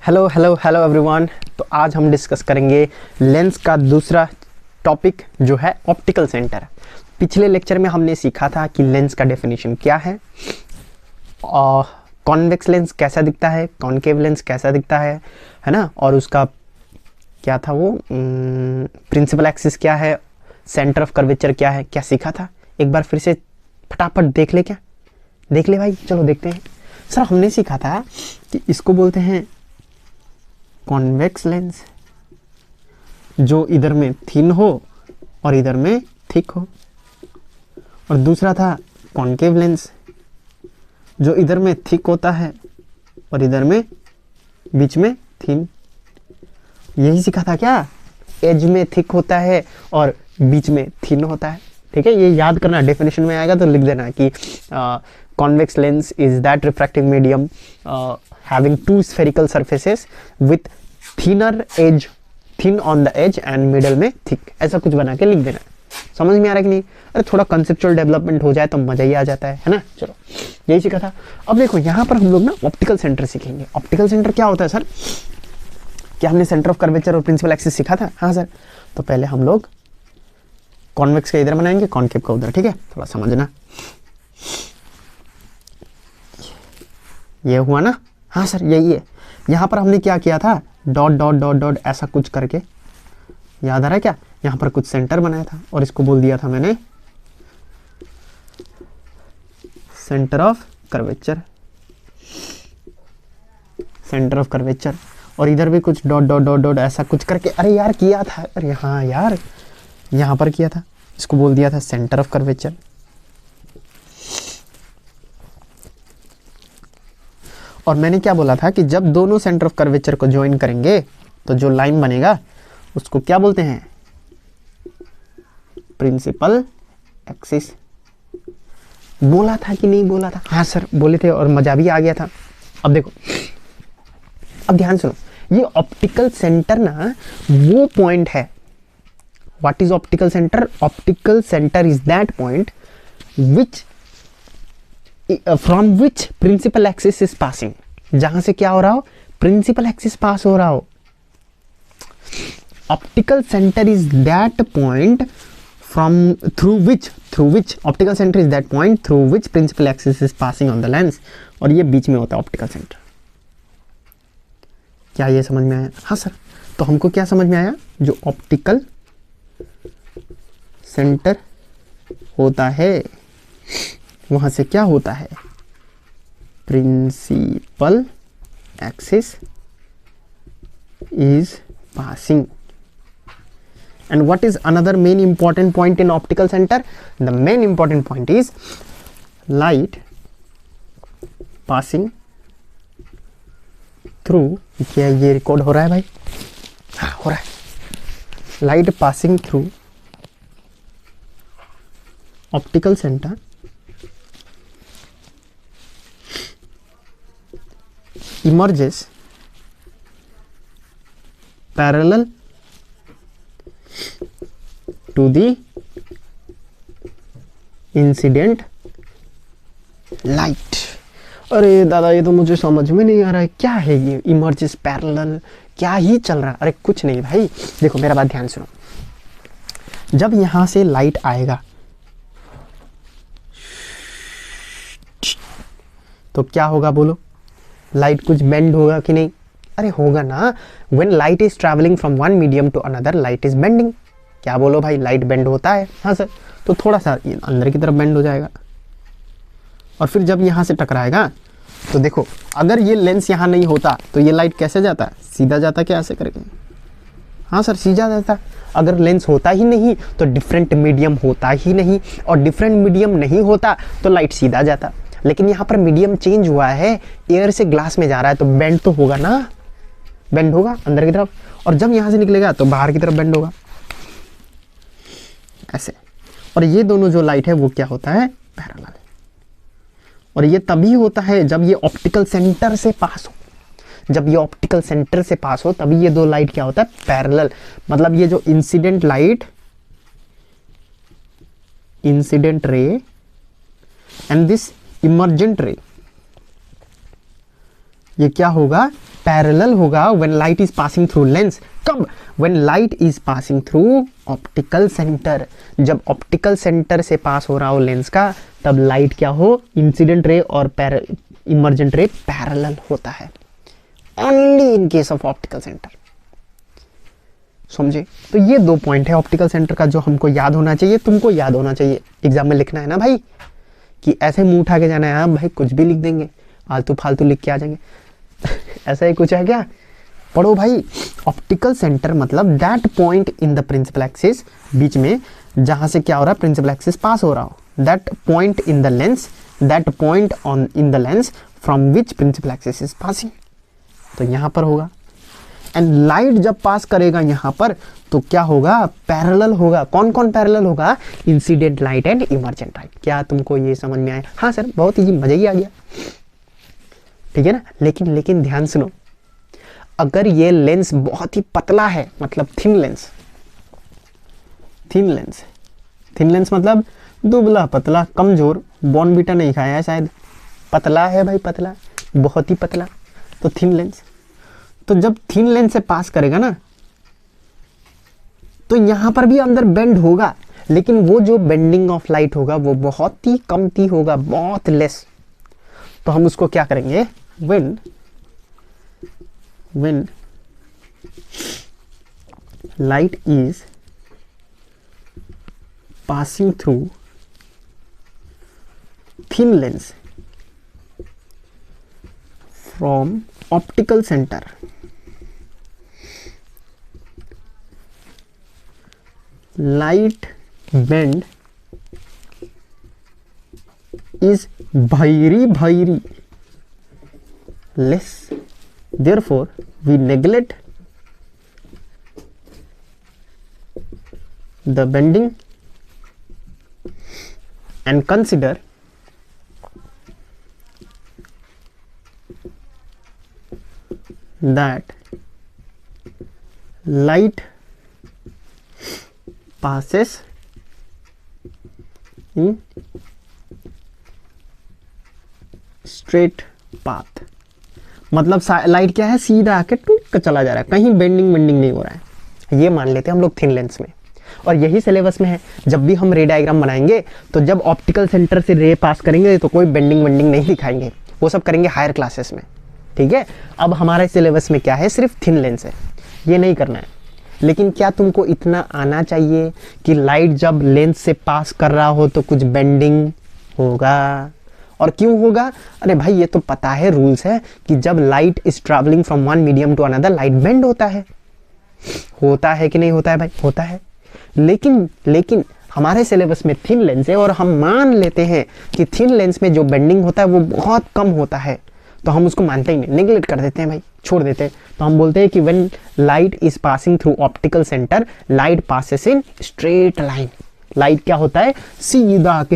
Hello hello hello everyone. तो आज हम डिस्कस करेंगे लेंस का दूसरा टॉपिक जो है ऑप्टिकल सेंटर। पिछले लेक्चर में हमने सीखा था कि लेंस का डेफिनेशन क्या है, और कॉन्वेक्स लेंस कैसा दिखता है, कॉनकेव लेंस कैसा दिखता है ना, और उसका क्या था वो प्रिंसिपल एक्सिस क्या है, सेंटर ऑफ कर्वेचर क्या है, क्या सीखा था। एक बार फिर से फटाफट देख ले। क्या देख ले भाई, चलो देखते हैं। सर हमने सीखा था कि इसको बोलते हैं कॉन्वेक्स लेंस, जो इधर में थिन हो और इधर में थिक हो, और दूसरा था कॉनकेव लेंस, जो इधर में थिक होता है और इधर में बीच में थिन। यही सीखा था क्या, एज में थिक होता है और बीच में थिन होता है। ठीक है, ये याद करना, डेफिनेशन में आएगा तो लिख देना कि convex lens is that refractive medium having two spherical surfaces with thinner edge, thin on the edge and middle में thick, ऐसा कुछ बना के लिख देना। समझ में आ रहा है कि नहीं? अरे थोड़ा कंसेप्चुअल डेवलपमेंट हो जाए तो मजा ही आ जाता है ना। चलो यही सीखा था। अब देखो यहाँ पर हम लोग ना ऑप्टिकल सेंटर सीखेंगे। ऑप्टिकल सेंटर क्या होता है सर? क्या हमने सेंटर ऑफ कर्वेचर और प्रिंसिपल एक्सिस सीखा था? हाँ सर। तो पहले हम लोग कॉन्वेक्स का इधर बनाएंगे, कॉनकेव का उधर। ठीक है, थोड़ा समझना। ये हुआ ना? हाँ सर यही है। यहाँ पर हमने क्या किया था, डॉट डॉट डॉट डॉट ऐसा कुछ करके, याद आ रहा है क्या? यहाँ पर कुछ सेंटर बनाया था और इसको बोल दिया था मैंने centre of curvature, centre of curvature. और इधर भी कुछ डॉट डॉट डॉट डॉट ऐसा कुछ करके, अरे यार किया था, अरे हाँ यार यहाँ पर किया था, इसको बोल दिया था सेंटर ऑफ कर्वेचर। और मैंने क्या बोला था कि जब दोनों सेंटर ऑफ कर्वेचर को ज्वाइन करेंगे तो जो लाइन बनेगा उसको क्या बोलते हैं? Principal axis. बोला था कि नहीं बोला था? हाँ सर बोले थे और मजा भी आ गया था। अब देखो, अब ध्यान सुनो, ये ऑप्टिकल सेंटर ना वो पॉइंट है। What is optical centre? Optical centre is that point which from which principle axis is passing. जहां से क्या हो रहा हो? प्रिंसिपल एक्सिस पास हो रहा हो। Optical centre is that point from through which optical centre is that point through which principle axis is passing on the lens. और ये बीच में होता है ऑप्टिकल सेंटर। क्या ये समझ में आया? हाँ सर। तो हमको क्या समझ में आया? जो ऑप्टिकल सेंटर होता है वहां से क्या होता है? Principal axis is passing. And what is another main important point in optical centre? The main important point is light passing through. क्या ये रिकॉर्ड हो रहा है भाई? हाँ हो रहा है। Light passing through optical centre emerges parallel to the incident light। अरे दादा ये तो मुझे समझ में नहीं आ रहा है, क्या है ये emerges parallel? क्या ही चल रहा है? अरे कुछ नहीं भाई, देखो मेरा बात ध्यान सुनो। जब यहां से लाइट आएगा तो क्या होगा बोलो? लाइट कुछ बेंड होगा कि नहीं? अरे होगा ना। When light is travelling from one medium to another light is bending. क्या बोलो भाई, लाइट बेंड होता है? हाँ सर। तो थोड़ा सा अंदर की तरफ बेंड हो जाएगा और फिर जब यहाँ से टकराएगा तो देखो, अगर ये लेंस यहाँ नहीं होता तो ये लाइट कैसे जाता? सीधा जाता क्या ऐसे करके? हाँ सर सीधा जाता। अगर लेंस होता ही नहीं तो डिफरेंट मीडियम होता ही नहीं, और डिफरेंट मीडियम नहीं होता तो लाइट सीधा जाता। लेकिन यहाँ पर मीडियम चेंज हुआ है, एयर से ग्लास में जा रहा है तो बेंड तो होगा ना, बेंड होगा अंदर की तरफ, और जब यहाँ से निकलेगा तो बाहर की तरफ बेंड होगा ऐसे। और ये दोनों जो लाइट है वो क्या होता है? पैरेलल। और ये तभी होता है जब ये ऑप्टिकल सेंटर से पास हो। जब ये ऑप्टिकल सेंटर से पास हो तभी ये दो लाइट क्या होता है? पैरेलल। मतलब ये जो incident light, incident ray and this emergent ray ये क्या होगा, पैरेलल होगा when light is passing through lens. कब, when light is passing through optical centre, जब ऑप्टिकल सेंटर से पास हो रहा हो लेंस का, तब लाइट क्या हो, इंसिडेंट रे और इमर्जेंट रे पैरेलल होता है, only in case of optical centre. समझे? तो ये 2 पॉइंट है ऑप्टिकल सेंटर का जो हमको याद होना चाहिए, तुमको याद होना चाहिए। एग्जाम में लिखना है ना भाई, कि ऐसे मुंह उठा के जाना है, हाँ भाई कुछ भी लिख देंगे, आलतू फालतू लिख के आ जाएंगे ऐसा ही कुछ है क्या? पढ़ो भाई। ऑप्टिकल सेंटर मतलब that point in the principal axis, बीच में जहां से क्या हो रहा है, प्रिंसिपल एक्सिस पास हो रहा हो, that point in the lens, that point on in the lens from which principle axis is passing. तो यहां पर होगा। एंड लाइट जब पास करेगा यहाँ पर तो क्या होगा, पैरेलल होगा। कौन कौन पैरेलल होगा, incident light and emergent light. क्या तुमको ये समझ में आया? हाँ सर बहुत इजी, मजा ही आ गया, ठीक है ना। लेकिन ध्यान सुनो, अगर ये लेंस बहुत ही पतला है, मतलब थिन लेंस, थिन लेंस मतलब दुबला पतला कमजोर, बॉर्नवीटा नहीं खाया है शायद, पतला है भाई, पतला, बहुत ही पतला, तो थिन लेंस। तो जब थिन लेंस से पास करेगा ना, तो यहां पर भी अंदर बेंड होगा, लेकिन वो जो बेंडिंग ऑफ लाइट होगा वो बहुत ही कमती होगा, बहुत लेस। तो हम उसको क्या करेंगे, when light is passing through thin lens from optical centre, light bend is very less, therefore we neglect the bending and consider that light passes in straight path। मतलब लाइट क्या है, सीधा आके टूट कर चला जा रहा है, कहीं बेंडिंग नहीं हो रहा है। ये मान लेते हैं हम लोग थिन लेंस में, और यही सिलेबस में है। जब भी हम रे डायग्राम बनाएंगे तो जब ऑप्टिकल सेंटर से रे पास करेंगे तो कोई बेंडिंग नहीं दिखाएंगे, वो सब करेंगे हायर क्लासेस में, ठीक है। अब हमारे सिलेबस में क्या है, सिर्फ थिन लेंस है, ये नहीं करना है। लेकिन क्या तुमको इतना आना चाहिए कि लाइट जब लेंस से पास कर रहा हो तो कुछ बेंडिंग होगा, और क्यों होगा? अरे भाई ये तो पता है, रूल्स है कि जब light is travelling from one medium to another, light bend होता है कि नहीं होता है भाई? होता है। लेकिन हमारे सिलेबस में थिन लेंस है, और हम मान लेते हैं कि थिन लेंस में जो बेंडिंग होता है वो बहुत कम होता है, तो हम उसको मानते ही नहीं, नेग्लेक्ट कर देते हैं भाई, छोड़ देते हैं। तो हम बोलते हैं कि when light is passing through optical centre, light passes in straight line. Light क्या होता है, सीधा आके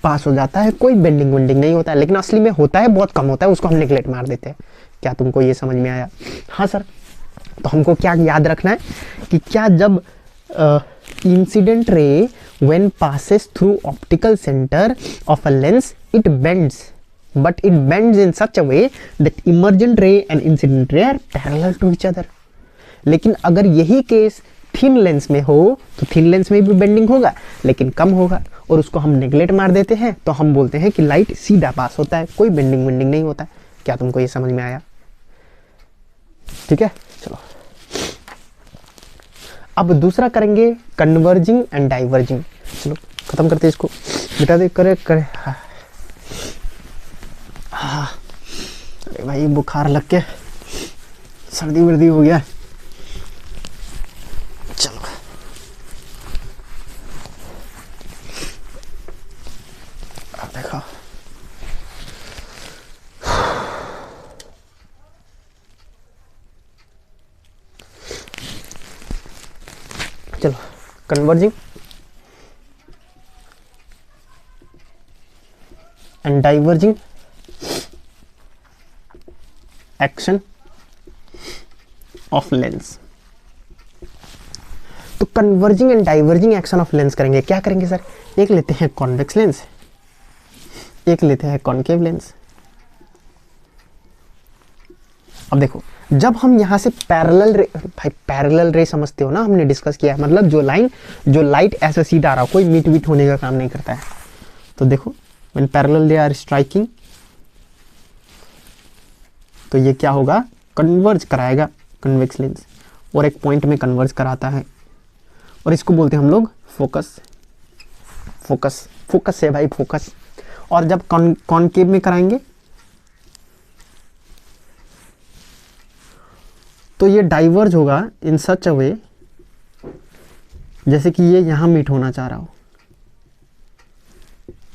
पास हो जाता है, कोई बेंडिंग नहीं होता है। लेकिन असली में होता है, बहुत कम होता है, उसको हम नेग्लेक्ट मार देते हैं। क्या तुमको ये समझ में आया? हाँ सर। तो हमको क्या याद रखना है कि क्या जब incident ray when passes through optical centre of a lens, it bends, but it bends in such a way that emergent ray and incident ray are parallel to each other। लेकिन अगर यही केस थिन लेंस में हो तो thin lens में भी bending होगा, लेकिन कम होगा, और उसको हम नेग्लेक्ट मार देते हैं। तो हम बोलते हैं कि लाइट सीधा पास होता है, कोई बेंडिंग नहीं होता है। क्या तुमको ये समझ में आया? ठीक है, चलो अब दूसरा करेंगे, कन्वर्जिंग एंड डाइवर्जिंग। चलो खत्म करते इसको, बेटा देख करे अरे भाई बुखार लग के सर्दी वर्दी हो गया। चलो देखो, चलो converging and diverging action of lens. तो converging and diverging action of lens करेंगे। क्या करेंगे सर? एक लेते हैं कॉन्वेक्स लेंस, एक लेते हैं कॉनकेव लेंस, अब देखो, जब हम यहाँ से पैरेलल रे, भाई पैरेलल रे समझते हो ना, हमने डिस्कस किया है, मतलब जो लाइट ऐसे सीधा आ रहा हो, कोई मीट वीट होने का काम नहीं करता है। तो देखो व्हेन पैरेलल रे आर स्ट्राइकिंग, तो ये क्या होगा, कन्वर्ज कराएगा कन्वेक्स लेंस, और एक पॉइंट में कन्वर्ज कराता है, और इसको बोलते हैं हम लोग फोकस। फोकस फोकस है भाई, फोकस। और जब कॉनकेव में कराएंगे तो ये डाइवर्ज होगा इन सच अ वे, जैसे कि ये यहां मीट होना चाह रहा हो,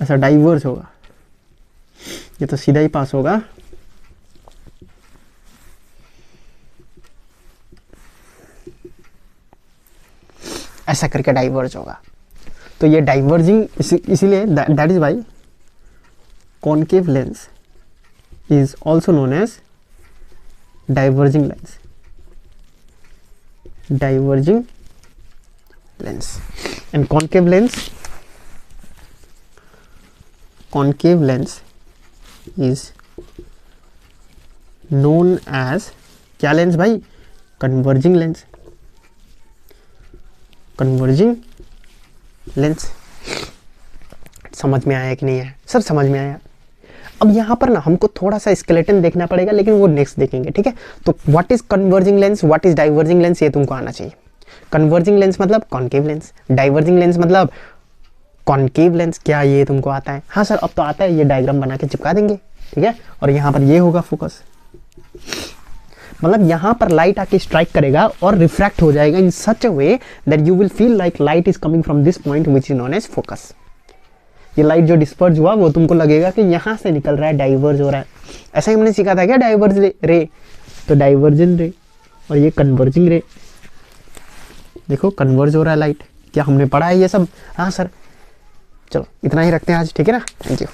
ऐसा डाइवर्ज होगा। ये तो सीधा ही पास होगा, ऐसा करके डाइवर्ज होगा। तो ये डाइवर्जिंग, इसीलिए that is why concave lens is also known as diverging lens. diverging lens and concave lens is known as क्या लेंस भाई, converging lens। converging lens समझ में आया कि नहीं है, सब समझ में आया। अब यहाँ पर ना हमको थोड़ा सा स्केलेटन देखना पड़ेगा, लेकिन वो नेक्स्ट देखेंगे, ठीक है। तो what is converging lens, what is diverging lens, ये तुमको आना चाहिए। कन्वर्जिंग लेंस मतलब कॉनकेव लेंस, डाइवर्जिंग लेंस मतलब कॉनकेव लेंस। क्या ये तुमको आता है? हाँ सर अब तो आता है, ये डायग्राम बना के चिपका देंगे, ठीक है। और यहाँ पर ये होगा फोकस, मतलब यहाँ पर लाइट आके स्ट्राइक करेगा और रिफ्रैक्ट हो जाएगा in such a way that you will feel like light is coming from this point which is known as focus. ये लाइट जो डिस्पर्ज हुआ वो तुमको लगेगा कि यहाँ से निकल रहा है, डाइवर्ज हो रहा है। ऐसा ही हमने सीखा था क्या, डाइवर्ज रे, तो डाइवर्जन रे, और ये कन्वर्जिंग रे। देखो कन्वर्ज हो रहा है लाइट, क्या हमने पढ़ा है ये सब? हाँ सर। चलो इतना ही रखते हैं आज, ठीक है ना, थैंक यू।